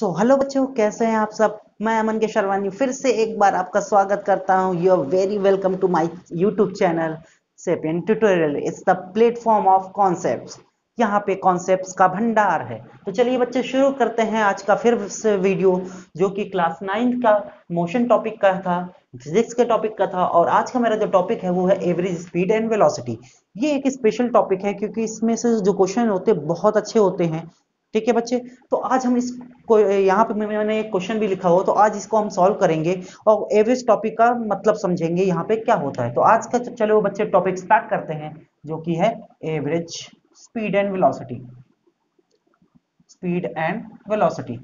Hello बच्चों, कैसे हैं आप सब। मैं अमन के शर्वानी फिर से एक बार आपका स्वागत करता हूं। You are very welcome to my YouTube channel Sapien tutorial. It's the platform of concepts. यहाँ पे कॉन्सेप्ट्स का भंडार है। तो चलिए बच्चे, शुरू करते हैं आज का फिर से वीडियो, जो कि क्लास 9 का मोशन टॉपिक का था, फिजिक्स के टॉपिक का था। और आज का मेरा जो टॉपिक है वो है एवरेज स्पीड एंड वेलोसिटी। ये एक स्पेशल टॉपिक है क्योंकि इसमें से जो क्वेश्चन होते हैं बहुत अच्छे होते हैं। ठीक है बच्चे, तो आज हम इस यहाँ पे मैंने एक क्वेश्चन भी लिखा हुआ, तो आज इसको हम सॉल्व करेंगे और एवरेज टॉपिक का मतलब समझेंगे यहाँ पे क्या होता है। तो आज का चलो बच्चे टॉपिक स्टार्ट करते हैं, जो कि है average speed and velocity. Speed and velocity,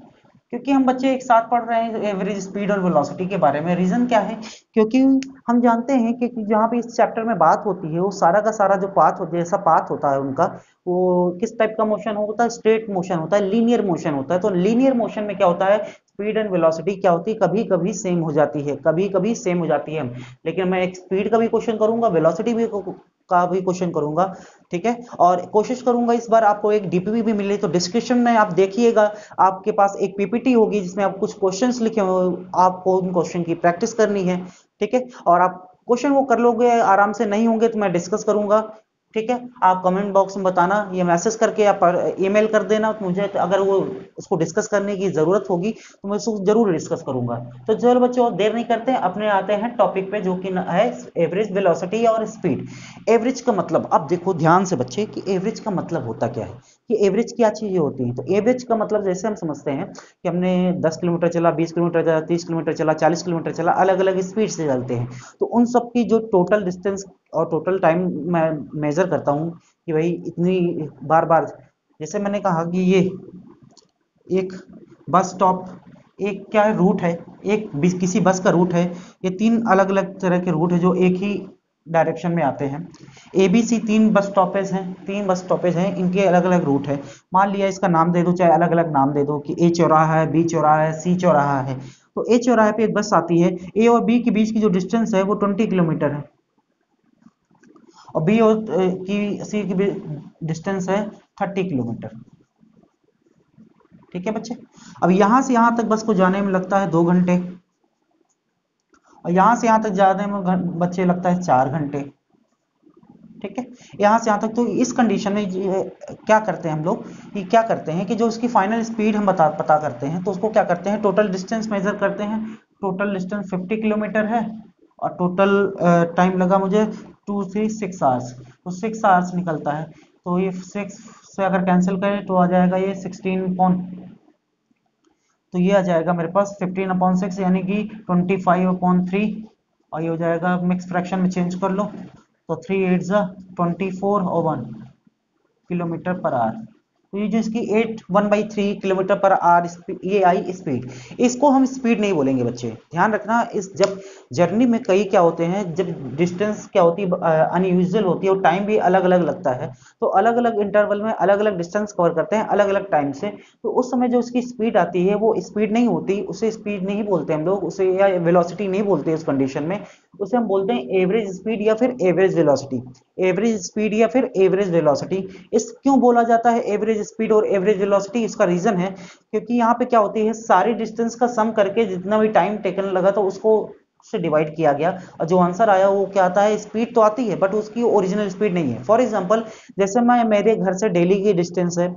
क्योंकि हम बच्चे एक साथ पढ़ रहे हैं एवरेज स्पीड और वेलोसिटी के बारे में। रीजन क्या है, क्योंकि हम जानते हैं कि जहाँ पे इस चैप्टर में बात होती है वो सारा का सारा जो पाथ होता है, जैसा पाथ होता है उनका, वो किस टाइप का मोशन होता है, स्ट्रेट मोशन होता है, लीनियर मोशन होता है। तो लीनियर मोशन में क्या होता है, स्पीड एंड वेलोसिटी क्या होती है, कभी कभी सेम हो जाती है, कभी कभी सेम हो जाती है। लेकिन मैं एक स्पीड का भी क्वेश्चन करूंगा, वेलोसिटी भी का भी क्वेश्चन करूंगा। ठीक है, और कोशिश करूंगा इस बार आपको एक डीपीपी भी मिले, तो डिस्क्रिप्शन में आप देखिएगा, आपके पास एक पीपीटी होगी जिसमें आप कुछ क्वेश्चंस लिखे हो, आपको उन क्वेश्चन की प्रैक्टिस करनी है। ठीक है, और आप क्वेश्चन वो कर लोगे आराम से, नहीं होंगे तो मैं डिस्कस करूंगा। ठीक है, आप कमेंट बॉक्स में बताना, ये मैसेज करके आप ईमेल कर देना मुझे, अगर वो उसको डिस्कस करने की जरूरत होगी तो मैं उसको जरूर डिस्कस करूंगा। तो चलो बच्चों, और देर नहीं करते हैं, अपने आते हैं टॉपिक पे, जो कि है एवरेज वेलोसिटी और स्पीड। एवरेज का मतलब, अब देखो ध्यान से बच्चे कि एवरेज का मतलब होता क्या है, कि एवरेज क्या चीजें होती हैं। तो एवरेज का मतलब जैसे हम समझते हैं कि हमने 10 किलोमीटर चला, 20 किलोमीटर चला, 30 किलोमीटर चला, 40 किलोमीटर चला, अलग अलग स्पीड से चलते हैं। तो उन सब की जो टोटल डिस्टेंस और टोटल टाइम मैं मेजर करता हूँ कि भाई इतनी बार बार, जैसे मैंने कहा कि ये एक बस स्टॉप, एक क्या है, रूट है, एक किसी बस का रूट है। ये तीन अलग अलग तरह के रूट है जो एक ही डायरेक्शन में आते हैं। ए बी सी तीन बस स्टॉपेज हैं, तीन बस स्टॉपेज हैं, इनके अलग अलग रूट है। मान लिया इसका नाम दे दो, चाहे अलग अलग नाम दे दो, कि ए चौराहा है, बी चौराहा है, सी चौराहा है। तो ए चौराहे पे एक बस आती है, ए और बी के बीच की जो डिस्टेंस है वो 20 किलोमीटर है, और बी और की सी की डिस्टेंस है 30 किलोमीटर। ठीक है बच्चे, अब यहां से यहां तक बस को जाने में लगता है 2 घंटे, और यहां से यहां तक जाने में बच्चे लगता है 4 घंटे। ठीक है, यहां से यहां तक। तो इस कंडीशन में क्या करते हैं हम लोग, कि क्या करते हैं कि जो उसकी फाइनल स्पीड हम पता करते हैं, तो उसको क्या करते हैं, टोटल डिस्टेंस मेजर करते हैं। टोटल डिस्टेंस 50 किलोमीटर है, और टोटल टाइम लगा मुझे 2 से 6 आवर्स, तो 6 आवर्स निकलता है। तो ये 6 से अगर कैंसिल करें तो आ जाएगा ये 16 पॉइंट, तो ये आ जाएगा मेरे पास 15/6, यानी कि 25/3। और ये हो जाएगा, मिक्स फ्रैक्शन में चेंज कर लो, तो 3 8 24/1 किलोमीटर पर आवर। तो ये जो इसकी 1/3 किलोमीटर पर आवर ये आई स्पीड। इसको हम स्पीड नहीं बोलेंगे बच्चे, ध्यान रखना। इस जब जर्नी में कई क्या होते हैं, जब डिस्टेंस क्या होती है, अनयूजुअल होती है, और टाइम भी अलग अलग लगता है, तो अलग अलग इंटरवल में अलग अलग डिस्टेंस कवर करते हैं अलग अलग टाइम से। तो उस समय जो उसकी स्पीड आती है वो स्पीड नहीं होती, उसे स्पीड नहीं बोलते हम लोग, उसे या वेलोसिटी नहीं बोलते उस कंडीशन में। उसे हम बोलते हैं एवरेज स्पीड या फिर एवरेज वेलोसिटी। एवरेज स्पीड या फिर एवरेज वेलोसिटी। इस क्यों बोला जाता है एवरेज स्पीड और एवरेज वेलोसिटी, इसका रीजन है क्योंकि यहाँ पे क्या होती है, सारी डिस्टेंस का सम करके जितना भी टाइम टेकन लगा तो उसको से डिवाइड किया गया, और जो आंसर आया वो क्या आता है, स्पीड तो आती है बट उसकी ओरिजिनल स्पीड नहीं है। फॉर एग्जांपल, जैसे मैं, मेरे घर से डेली की डिस्टेंस है,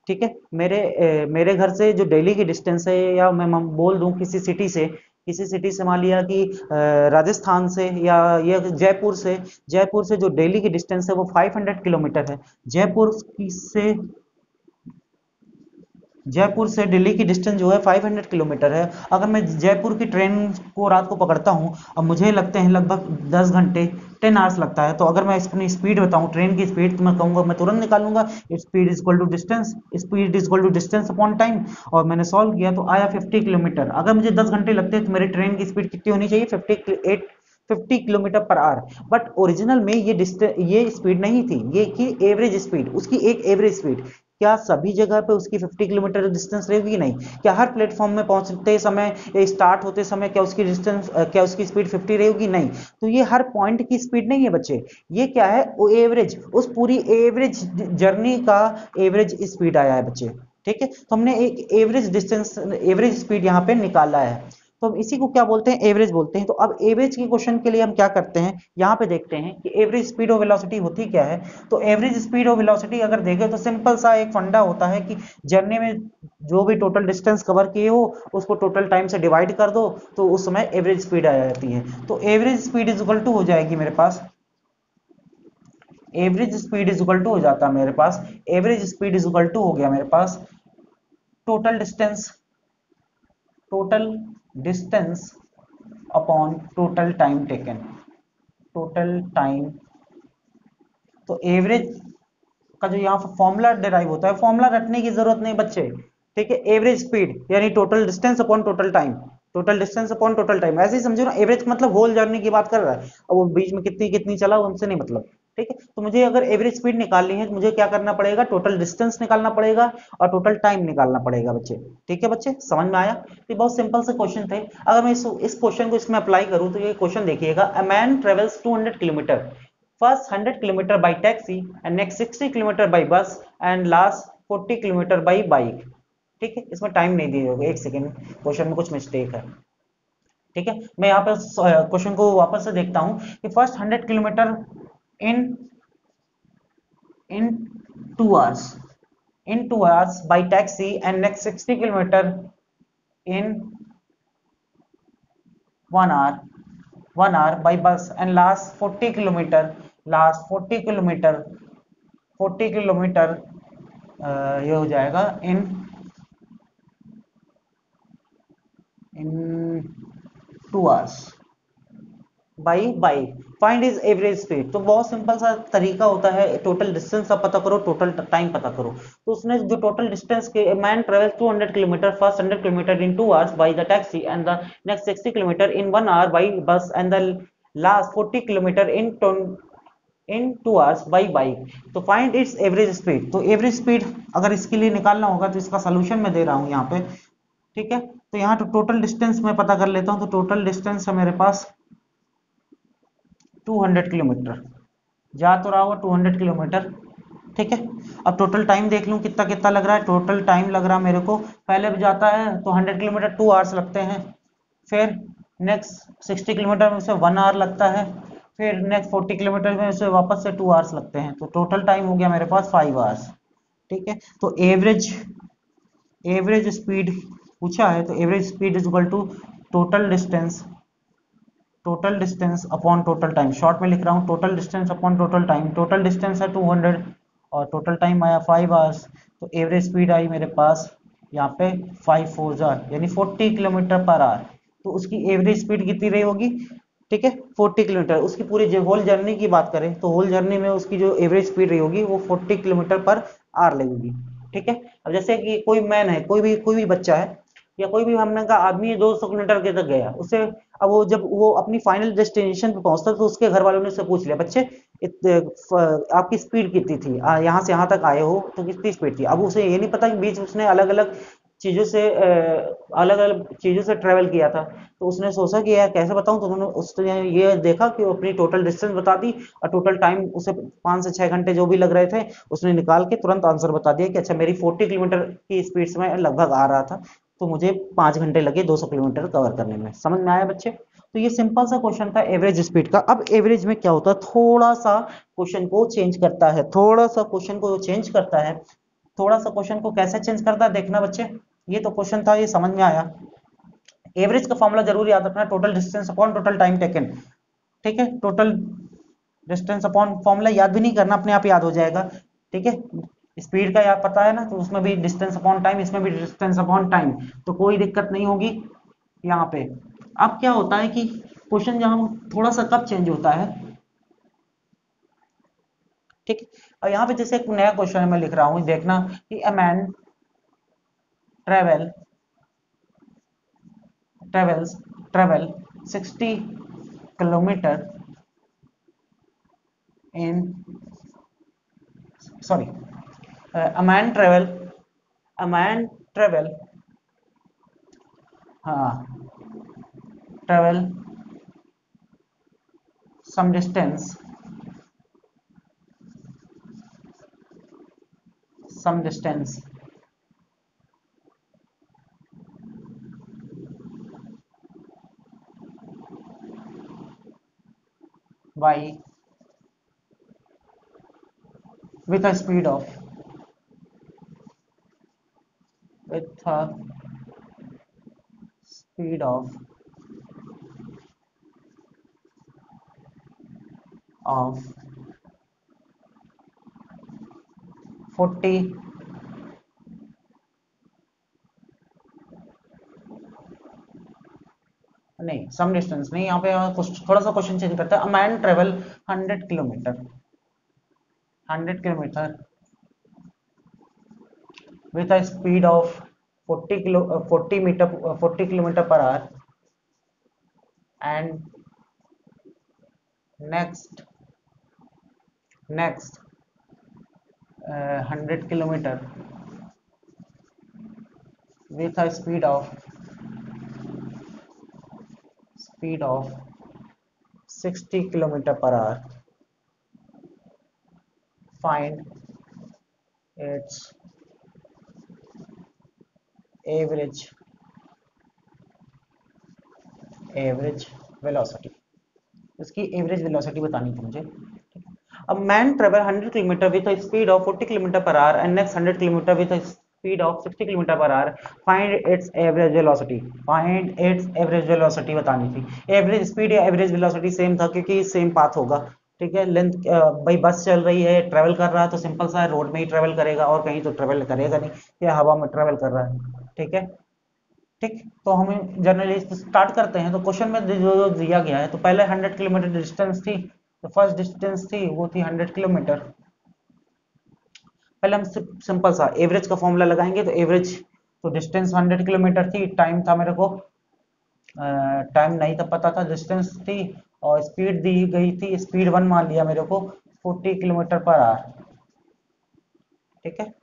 ठीक है, मेरे घर से जो डेली की डिस्टेंस है, या मैं बोल दूं किसी सिटी से, किसी सिटी से मान लिया कि राजस्थान से, या ये जयपुर से जो डेली की डिस्टेंस है वो 500 किलोमीटर है। जयपुर से जयपुर से दिल्ली की डिस्टेंस जो है 500 किलोमीटर है। अगर मैं जयपुर की ट्रेन को रात को पकड़ता हूँ, और मुझे लगते हैं लगभग 10 घंटे, 10 आवर्स लगता है, तो अगर मैं अपनी स्पीड बताऊँ, ट्रेन की स्पीड, तो मैं कहूँगा, मैं तुरंत निकालूंगा, speed is equal to distance, speed is equal to distance upon time. और मैंने सॉल्व किया तो आया 50 किलोमीटर। अगर मुझे 10 घंटे लगते हैं तो मेरी ट्रेन की स्पीड कितनी होनी चाहिए, 50 kilometre per hour. But original में ये स्पीड नहीं थी, ये की एवरेज स्पीड, उसकी एक एवरेज स्पीड। क्या सभी जगह पे उसकी 50 किलोमीटर डिस्टेंस रहेगी, नहीं। क्या हर प्लेटफॉर्म में पहुंचते समय, स्टार्ट होते समय, क्या उसकी डिस्टेंस, क्या उसकी स्पीड 50 रहेगी, नहीं। तो ये हर पॉइंट की स्पीड नहीं है बच्चे, ये क्या है, वो एवरेज, उस पूरी एवरेज जर्नी का एवरेज स्पीड आया है बच्चे। ठीक है, तो हमने एक एवरेज डिस्टेंस, एवरेज स्पीड यहाँ पे निकाला है, तो हम इसी को क्या बोलते हैं, एवरेज बोलते हैं। तो अब एवरेज के क्वेश्चन के लिए हम क्या करते हैं, यहाँ पे देखते हैं कि एवरेज स्पीड और वेलोसिटी होती क्या है। तो एवरेज स्पीड और वेलोसिटी अगर देखें तो सिंपल सा एक फंडा होता है कि जर्नी में जो भी टोटल डिस्टेंस कवर किए हो उसको टोटल टाइम से डिवाइड कर दो, तो उस समय एवरेज स्पीड आ जाती है। तो average speed is equal to हो जाएगी मेरे पास, average speed is equal to हो जाता है मेरे पास, average speed is equal to हो गया मेरे पास total distance, total distance upon total time taken, total time. तो एवरेज का जो यहाँ पर फॉर्मूला डिराइव होता है, फॉर्मूला रटने की जरूरत नहीं बच्चे, ठीक है। एवरेज स्पीड यानी total distance upon total time, total distance upon total time, ऐसे ही समझो ना। एवरेज मतलब होल जर्नी की बात कर रहा है, अब वो बीच में कितनी कितनी चला उनसे नहीं मतलब, ठीक है। तो मुझे अगर एवरेज स्पीड निकालनी है तो मुझे क्या करना पड़ेगा, टोटल डिस्टेंस निकालना पड़ेगा और टोटल टाइम निकालना पड़ेगा बच्चे, ठीक है बच्चे, समझ में आया। तो बहुत सिंपल से क्वेश्चन थे। अगर मैं इस क्वेश्चन को इसमें अप्लाई करूं तो ये क्वेश्चन देखिएगा, a man travels 200 kilometre, first 100 kilometer by taxi and next 60 kilometer by bus and last 40 kilometer by bike। ठीक है, इसमें टाइम नहीं दिए होगे, एक सेकेंड, क्वेश्चन में कुछ मिस्टेक है, ठीक है। मैं यहाँ पे क्वेश्चन को वापस से देखता हूँ कि first 100 kilometre in in 2 hours, in 2 hours by taxi and next 60 kilometer in 1 hour, 1 hour by bus and last 40 kilometer, last 40 kilometer, 40 kilometre ये हो जाएगा इन इन 2 hours by by. Find is average speed, तो बहुत सिंपल सा तरीका होता है, total distance आप पता करो, टोटल टाइम पता करो। तो उसने जो टोटल डिस्टेंस के, man travel 200 kilometre, first 100 kilometre in 2 hours by the taxi and the next 60 kilometre in 1 hour by bus and the last 40 kilometre in 2 hours by bike. तो फाइंड इट्स एवरेज स्पीड, तो average speed अगर इसके लिए निकालना होगा तो इसका solution मैं दे रहा हूं यहाँ पे, ठीक है। तो यहाँ तो टोटल डिस्टेंस मैं पता कर लेता हूँ, तो टोटल डिस्टेंस है मेरे पास 200 किलोमीटर, जा तो रहा होगा 200 किलोमीटर, ठीक है। अब टोटल टाइम देख लूं कितना कितना लग रहा है, टोटल टाइम लग रहा है मेरे को, पहले भी जाता है तो 100 किलोमीटर 2 hours लगते हैं, फिर नेक्स्ट 60 किलोमीटर में से 1 hour लगता है, फिर नेक्स्ट 40 किलोमीटर में से वापस से 2 hours लगते हैं, तो टोटल टाइम हो गया मेरे पास 5 hours, ठीक है। तो एवरेज एवरेज स्पीड पूछा है, तो average speed is equal to total distance, total distance upon total time, short में लिख रहा हूँ, total distance upon total time. Total distance है 200 और टोटल टाइम आया 5 hours, तो एवरेज स्पीड आई मेरे पास यहाँ पे 5 4 यानी 40 किलोमीटर पर आवर। तो उसकी एवरेज स्पीड कितनी रही होगी, ठीक है, 40 किलोमीटर। उसकी पूरी होल जर्नी की बात करें तो होल जर्नी में उसकी जो एवरेज स्पीड रही होगी वो 40 किलोमीटर पर आवर लगेगी, ठीक है। अब जैसे कि कोई मैन है, कोई भी बच्चा है या कोई भी हमने का आदमी 200 किलोमीटर के तक गया उसे, अब वो जब वो अपनी फाइनल डेस्टिनेशन पे पहुंचता तो उसके घर वालों ने उससे पूछ लिया, बच्चे आपकी स्पीड कितनी थी, यहाँ से यहाँ तक आए हो तो कितनी स्पीड थी। अब उसे ये नहीं पता कि बीच उसने अलग अलग चीजों से ट्रेवल किया था, तो उसने सोचा कि यार कैसे बताऊं, तो उन्होंने उसने ये देखा कि वो अपनी टोटल डिस्टेंस बता दी और टोटल टाइम उसे 5 से 6 घंटे जो भी लग रहे थे उसने निकाल के तुरंत आंसर बता दिया कि अच्छा मेरी 40 किलोमीटर की स्पीड से मैं लगभग आ रहा था, तो मुझे 5 घंटे लगे 200 किलोमीटर कवर करने में। समझ में आया बच्चे। तो ये सिंपल सा क्वेश्चन था एवरेज स्पीड का। अब एवरेज में क्या होता है, थोड़ा सा क्वेश्चन को चेंज करता है, थोड़ा सा क्वेश्चन को चेंज करता है, थोड़ा सा क्वेश्चन को कैसे चेंज करता है देखना बच्चे। ये तो क्वेश्चन था, ये समझ में आया। एवरेज का फॉर्मूला जरूर याद रखना, total distance upon total time taken, ठीक है। टोटल डिस्टेंस अपॉन, फॉर्मूला याद भी नहीं करना, अपने आप याद हो जाएगा, ठीक है। स्पीड का याद पता है ना, तो उसमें भी डिस्टेंस अपॉन टाइम, इसमें भी डिस्टेंस अपॉन टाइम, तो कोई दिक्कत नहीं होगी यहाँ पे। अब क्या होता है कि क्वेश्चन जहां थोड़ा सा कब चेंज होता है, ठीक है। और यहाँ पे जैसे एक नया क्वेश्चन मैं लिख रहा हूं, देखना कि a man travel travels travel 60 kilometer in, sorry, a man travel हाँ travel some distance, some distance y with a speed of with a speed of 40 नहीं सम डिस्टेंस नहीं, यहाँ पे थोड़ा सा क्वेश्चन चेंज करता है। A man travel 100 kilometre 100 kilometre with a speed of 40 meter 40 kilometer per hour and next 100 kilometer with a speed of 60 kilometer per hour, find its average velocity। इसकी average velocity बतानी थी मुझे। अब man travel 100 kilometre with a speed of 40 kilometre per hour and next 100 kilometre with a speed of 60 kilometre per hour, find its average velocity. Find its average velocity बतानी थी। Average speed या average velocity same था क्योंकि same path होगा। ठीक है, length भाई बस चल रही है, ट्रेवल कर रहा है तो सिंपल सा रोड में ही ट्रेवल करेगा और कहीं तो ट्रेवल करेगा नहीं, या हवा में ट्रेवल कर रहा है। ठीक है, ठीक। तो हम जनरली स्टार्ट करते हैं। तो क्वेश्चन में जो दिया गया है, तो पहले 100 किलोमीटर डिस्टेंस थी, तो फर्स्ट डिस्टेंस थी वो थी 100 किलोमीटर। पहले हम सिंपल सा एवरेज का फॉर्मूला लगाएंगे। तो एवरेज, तो डिस्टेंस 100 किलोमीटर थी, टाइम था मेरे को, टाइम नहीं था पता था, डिस्टेंस थी और स्पीड दी गई थी, स्पीड 1 मान लिया मेरे को, 40 किलोमीटर पर आवर। ठीक है,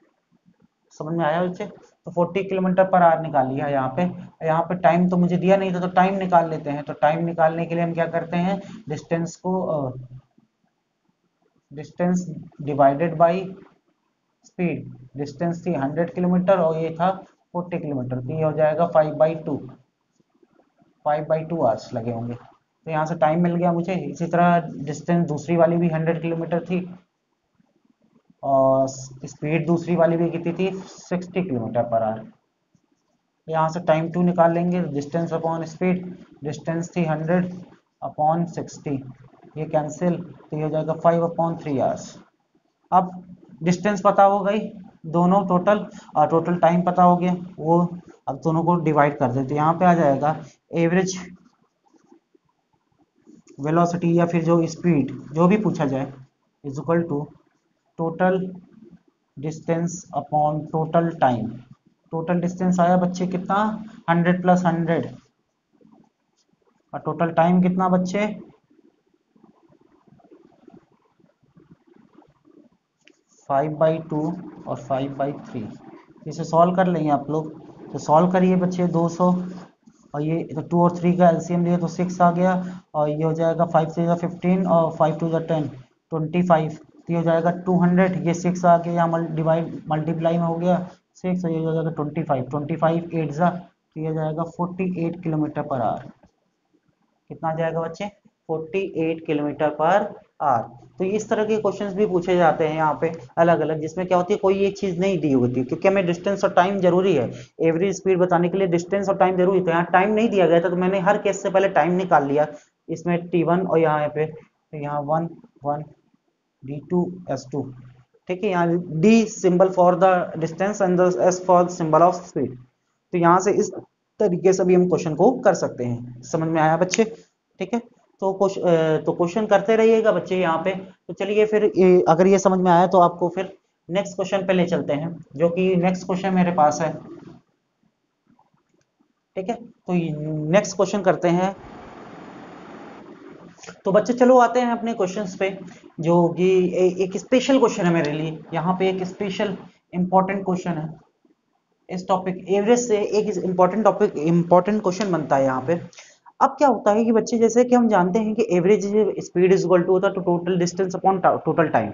समझ में आया बच्चे? तो 40 किलोमीटर पर आवर निकाल लिया यहाँ पे। यहाँ पे टाइम तो मुझे दिया नहीं था, तो टाइम निकाल लेते हैं। तो टाइम निकालने के लिए हम क्या करते हैं, डिस्टेंस को distance divided by speed. Distance थी 100 किलोमीटर और ये था 40 किलोमीटर, तो ये हो जाएगा 5/2 आवर्स लगे होंगे। तो यहाँ से टाइम मिल गया मुझे। इसी तरह डिस्टेंस दूसरी वाली भी 100 किलोमीटर थी और स्पीड दूसरी वाली भी कितनी थी, 60 किलोमीटर पर आवर। यहाँ से टाइम 2 निकाल लेंगे, डिस्टेंस अपॉन स्पीड। डिस्टेंस थी 100 अपॉन 60, ये कैंसिल, तो ये हो जाएगा 5/3 आवर्स। अब डिस्टेंस पता हो गई दोनों टोटल, और टोटल टाइम पता हो गया वो। अब दोनों को डिवाइड कर देते, यहाँ पे आ जाएगा एवरेज वेलोसिटी या फिर जो स्पीड जो भी पूछा जाए is equal to total distance upon total time. Total distance आया बच्चे कितना, 100 + 100, और टोटल टाइम कितना बच्चे, 5/2 और 5/3। इसे सॉल्व कर लेंगे आप लोग। तो सॉल्व करिए बच्चे, 200 और ये तो 2 और 3 का एलसीएम लिए तो 6 आ गया, और ये हो जाएगा 5 3 × 15 और 5 2 × 10 25, तो ये हो जाएगा 200। ये 6 आ गया, यहाँ मल्टीप्लाई में हो गया 6, और ये हो जाएगा 25 25 8 तो ये हो जाएगा 48 किलोमीटर पर आवर। कितना आ जाएगा बच्चे, 48 किलोमीटर पर आवर। तो इस तरह के क्वेश्चंस भी पूछे जाते हैं यहाँ पे अलग अलग, जिसमें क्या होती है कोई एक चीज नहीं दी होती, क्योंकि हमें डिस्टेंस और टाइम जरूरी है। एवरेज स्पीड बताने के लिए डिस्टेंस और टाइम जरूरी था। यहाँ टाइम नहीं दिया गया था, तो मैंने हर केस से पहले टाइम निकाल लिया। इसमें T1 और यहाँ पे, तो यहाँ 1 1 D2 S2। ठीक है, यहाँ D symbol for the distance and the S for symbol of speed. तो यहाँ से इस तरीके से भी हम क्वेश्चन को कर सकते हैं। समझ में आया बच्चे? ठीक है, तो क्वेश्चन करते रहिएगा बच्चे यहाँ पे। तो चलिए फिर अगर ये समझ में आया तो आपको फिर नेक्स्ट क्वेश्चन पे ले चलते हैं, जो कि नेक्स्ट क्वेश्चन मेरे पास है। ठीक है, तो नेक्स्ट क्वेश्चन करते हैं। तो बच्चे चलो आते हैं अपने क्वेश्चंस पे, जो कि एक स्पेशल क्वेश्चन है मेरे लिए। यहाँ पे एक स्पेशल इंपॉर्टेंट क्वेश्चन है। इस टॉपिक एवरेज से एक इंपॉर्टेंट टॉपिक इंपॉर्टेंट क्वेश्चन बनता है यहाँ पे। अब क्या होता है कि बच्चे, जैसे कि हम जानते हैं कि average speed is equal to होता है to total distance upon total time.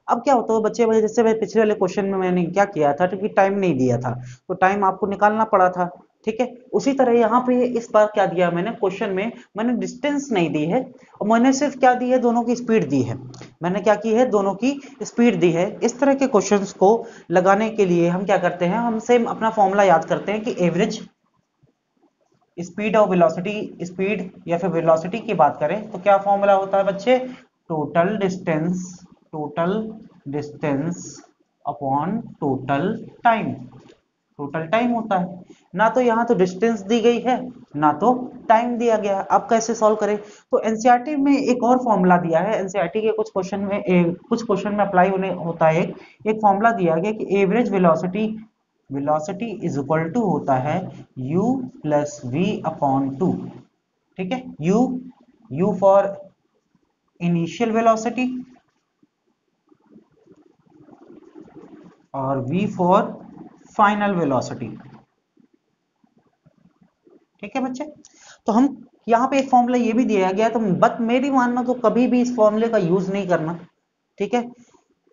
अब क्या होता है बच्चे, जैसे पिछले वाले क्वेश्चन में मैंने क्या किया था कि टाइम नहीं दिया था, तो टाइम आपको निकालना पड़ा था। ठीक है। उसी तरह यहाँ पे इस बार क्या दिया मैंने क्वेश्चन में, मैंने डिस्टेंस नहीं दी है और मैंने सिर्फ क्या दी है, दोनों की स्पीड दी है। मैंने क्या की है, दोनों की स्पीड दी है। इस तरह के क्वेश्चंस को लगाने के लिए हम क्या करते हैं, हम सेम अपना फॉर्मूला याद करते हैं कि एवरेज स्पीड और वेलोसिटी, स्पीड या फिर वेलोसिटी की बात करें तो क्या फॉर्मूला होता है बच्चे, total distance, total distance upon total time, total time होता है। ना तो यहाँ तो डिस्टेंस दी गई है, ना तो टाइम दिया गया है। अब कैसे सॉल्व करें, तो एनसीईआरटी में एक और फॉर्मूला दिया है। एनसीईआरटी के कुछ क्वेश्चन में कुछ क्वेश्चन में अप्लाई होने होता है, एक फॉर्मूला दिया गया कि average velocity, velocity is equal to होता है u plus v upon two. ठीक है, u फॉर इनिशियल वेलोसिटी और v फॉर फाइनल वेलोसिटी। ठीक है बच्चे, तो हम यहाँ पे एक फॉर्मूला ये भी दिया गया, तो बट मेरी मानना तो कभी भी इस फॉर्मूले का यूज नहीं करना। ठीक है,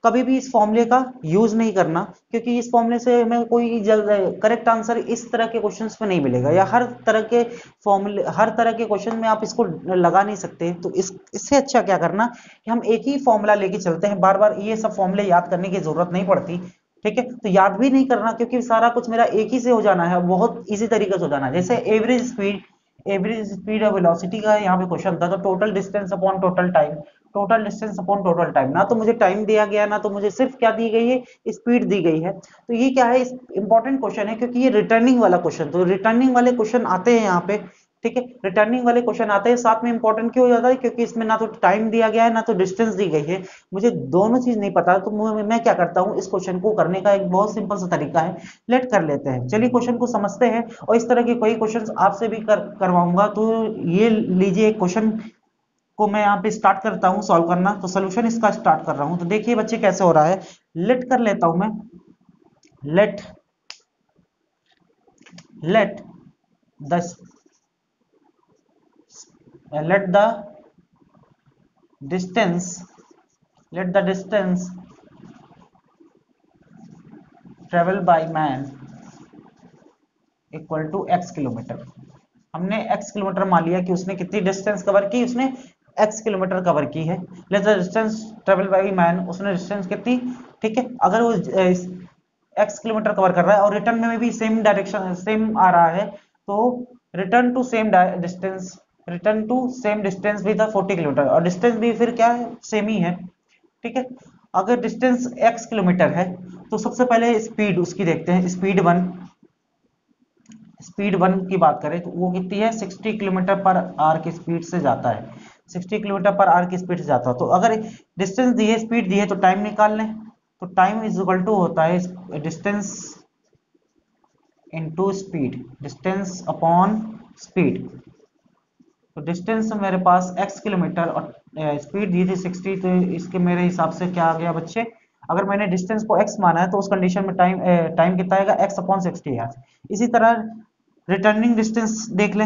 कभी भी इस फॉर्मूले का यूज नहीं करना, क्योंकि इस फॉर्मूले से हमें कोई करेक्ट आंसर इस तरह के क्वेश्चंस में नहीं मिलेगा, या हर तरह के फॉर्मूले, हर तरह के क्वेश्चन में आप इसको लगा नहीं सकते। तो इससे अच्छा क्या करना कि हम एक ही फॉर्मूला लेके चलते हैं, बार बार ये सब फॉर्मूले याद करने की जरूरत नहीं पड़ती। ठीक है, तो याद भी नहीं करना, क्योंकि सारा कुछ मेरा एक ही से हो जाना है, बहुत इजी तरीके से हो जाना है। जैसे एवरेज स्पीड, एवरेज स्पीड और वेलोसिटी का यहाँ पे क्वेश्चन था, तो total distance upon total time, total distance upon total time. ना तो मुझे टाइम दिया गया, ना तो मुझे सिर्फ क्या दी गई है, स्पीड दी गई है। तो ये क्या है, इंपॉर्टेंट क्वेश्चन है, क्योंकि ये रिटर्निंग वाला क्वेश्चन, तो रिटर्निंग वाले क्वेश्चन आते हैं यहाँ पे। ठीक है, रिटर्निंग वाले क्वेश्चन आते हैं, साथ में इंपॉर्टेंट क्यों हो जाता है, क्योंकि इसमें ना तो टाइम दिया गया है, ना तो डिस्टेंस दी गई है। मुझे दोनों चीज नहीं पता, तो मैं क्या करता हूँ, इस क्वेश्चन को करने का एक बहुत सिंपल सा तरीका है, लेट कर लेते हैं। चलिए क्वेश्चन को समझते हैं, और इस तरह के कई क्वेश्चन आपसे भी करवाऊंगा। तो ये लीजिए, क्वेश्चन को मैं यहाँ पे स्टार्ट करता हूँ सॉल्व करना। तो सोल्यूशन इसका स्टार्ट कर रहा हूँ, तो देखिए बच्चे कैसे हो रहा है। लेट कर लेता हूं मैं, let let the let the distance let the distance travel by man equal to x kilometre. हमने x किलोमीटर मान लिया कि उसने कितनी डिस्टेंस कवर की, उसने x किलोमीटर कवर की है। Let the distance travel by man, उसने डिस्टेंस कितनी, ठीक है, अगर वो x किलोमीटर कवर कर रहा है और रिटर्न में भी सेम डायरेक्शन सेम आ रहा है, तो return to same distance, return to same distance भी था 40 किलोमीटर, और डिस्टेंस भी फिर क्या है, सेम ही है। ठीक है, अगर डिस्टेंस x किलोमीटर है, तो सबसे पहले स्पीड उसकी देखते हैं। स्पीड वन की बात करें तो वो कितनी है, 60 किलोमीटर पर आवर की स्पीड से जाता है, 60 किलोमीटर पर आवर की स्पीड से जाता है। तो अगर डिस्टेंस दी है, स्पीड दी है, तो टाइम निकाल लें। तो टाइम इज इक्वल टू होता है distance into speed, distance upon speed. तो डिस्टेंस मेरे पास x किलोमीटर और स्पीड दी थी 60, तो इसके मेरे हिसाब से क्या आ गया बच्चे, अगर मैंने डिस्टेंस को x माना है, तो उस कंडीशन में टाइम कितना आएगा, x अपॉन 60 है। इसी तरह रिटर्निंग डिस्टेंस देख ले,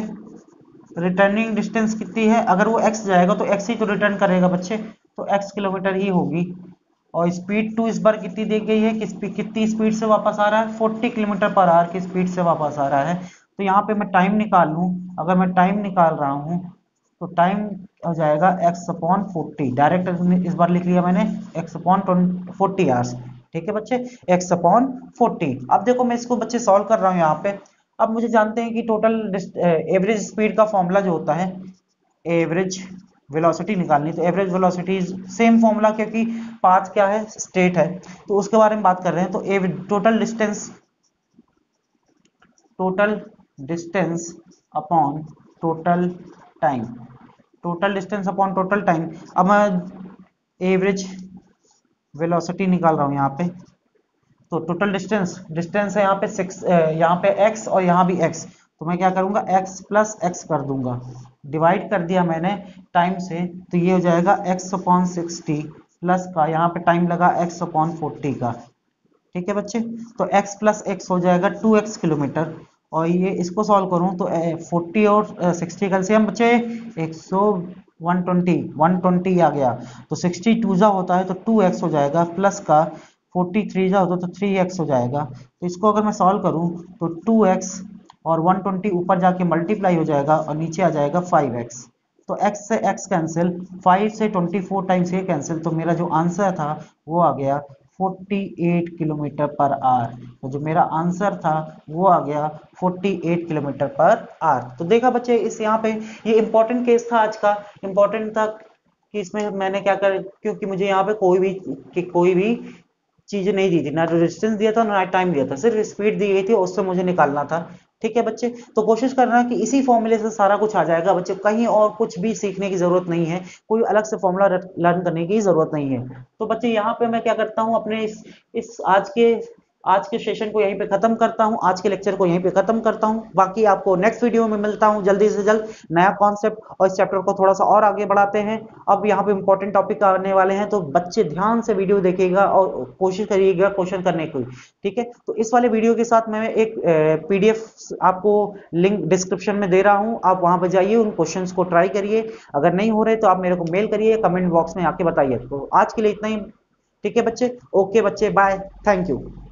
रिटर्निंग डिस्टेंस कितनी है, अगर वो x जाएगा तो x ही तो रिटर्न करेगा बच्चे, तो x किलोमीटर ही होगी। और स्पीड टू इस बार कितनी दी गई है, कितनी स्पीड से वापस आ रहा है, 40 किलोमीटर पर आवर की स्पीड से वापस आ रहा है। तो यहाँ पे मैं टाइम निकाल लूँ, अगर मैं टाइम निकाल रहा हूँ, तो टाइम हो जाएगा x अपॉन 40, डायरेक्ट इस बार लिख लिया मैंने x अपॉन 40 आवर्स। ठीक है बच्चे, x अपॉन 40। अब देखो मैं इसको बच्चे सॉल्व कर रहा हूँ यहाँ पे। अब मुझे जानते हैं कि टोटल एवरेज स्पीड का फॉर्मूला जो होता है, एवरेज वेलोसिटी निकालनी, तो एवरेज वेलोसिटी सेम फॉर्मूला, क्योंकि पाथ क्या है, स्टेट है, तो उसके बारे में बात कर रहे हैं। तो total distance upon total time, total distance upon total time. अब मैं एवरेज वेलोसिटी निकाल रहा हूं यहाँ पे। तो टोटल डिस्टेंस है यहाँ पे 6, यहाँ पे x और यहाँ भी x, तो मैं क्या करूंगा, x प्लस x कर दूंगा, डिवाइड कर दिया मैंने टाइम से, तो ये हो जाएगा x अपॉन 60 प्लस का, यहाँ पे टाइम लगा x अपॉन 40 का। ठीक है बच्चे, तो x प्लस x हो जाएगा 2x किलोमीटर। और ये इसको सॉल्व करूं तो 40 और 60 का एलसीएम बच्चे 100, 120 आ गया, तो 62 जा होता है तो 2x हो जाएगा, प्लस का 43 जा होता तो 3x हो जाएगा। तो इसको अगर मैं सॉल्व करूं तो 2x और 120 ऊपर जाके मल्टीप्लाई हो जाएगा और नीचे आ जाएगा 5x। तो x से x कैंसिल, 5 से 24 टाइम्स ये कैंसिल, तो मेरा जो आंसर था वो आ गया 48 किलोमीटर पर आवर। तो जो मेरा आंसर था वो आ गया 48 किलोमीटर पर आवर। तो देखा बच्चे, इस यहाँ पे ये इंपॉर्टेंट केस था, आज का इंपॉर्टेंट था कि इसमें मैंने क्या कर, क्योंकि मुझे यहाँ पे कोई भी चीजें नहीं दी थी, ना रेजिस्टेंस दिया था ना टाइम दिया था, सिर्फ स्पीड दी गई थी, उससे मुझे निकालना था। ठीक है बच्चे, तो कोशिश करना कि इसी फॉर्मूले से सारा कुछ आ जाएगा बच्चे, कहीं और कुछ भी सीखने की जरूरत नहीं है, कोई अलग से फॉर्मूला लर्न करने की जरूरत नहीं है। तो बच्चे यहाँ पे मैं क्या करता हूँ, अपने इस आज के सेशन को यहीं पे खत्म करता हूँ, आज के लेक्चर को यहीं पे खत्म करता हूँ। बाकी आपको नेक्स्ट वीडियो में मिलता हूँ जल्दी से जल्द, नया कॉन्सेप्ट, और इस चैप्टर को थोड़ा सा और आगे बढ़ाते हैं। अब यहाँ पे इंपॉर्टेंट टॉपिक आने वाले हैं, तो बच्चे ध्यान से वीडियो देखिएगा और कोशिश करिएगा क्वेश्चन करने की। ठीक है, तो इस वाले वीडियो के साथ मैं एक पीडीएफ आपको लिंक डिस्क्रिप्शन में दे रहा हूँ, आप वहां पर जाइए, उन क्वेश्चंस को ट्राई करिए। अगर नहीं हो रहे तो आप मेरे को मेल करिए, कमेंट बॉक्स में आके बताइए। तो आज के लिए इतना ही। ठीक है बच्चे, ओके बच्चे, बाय, थैंक यू।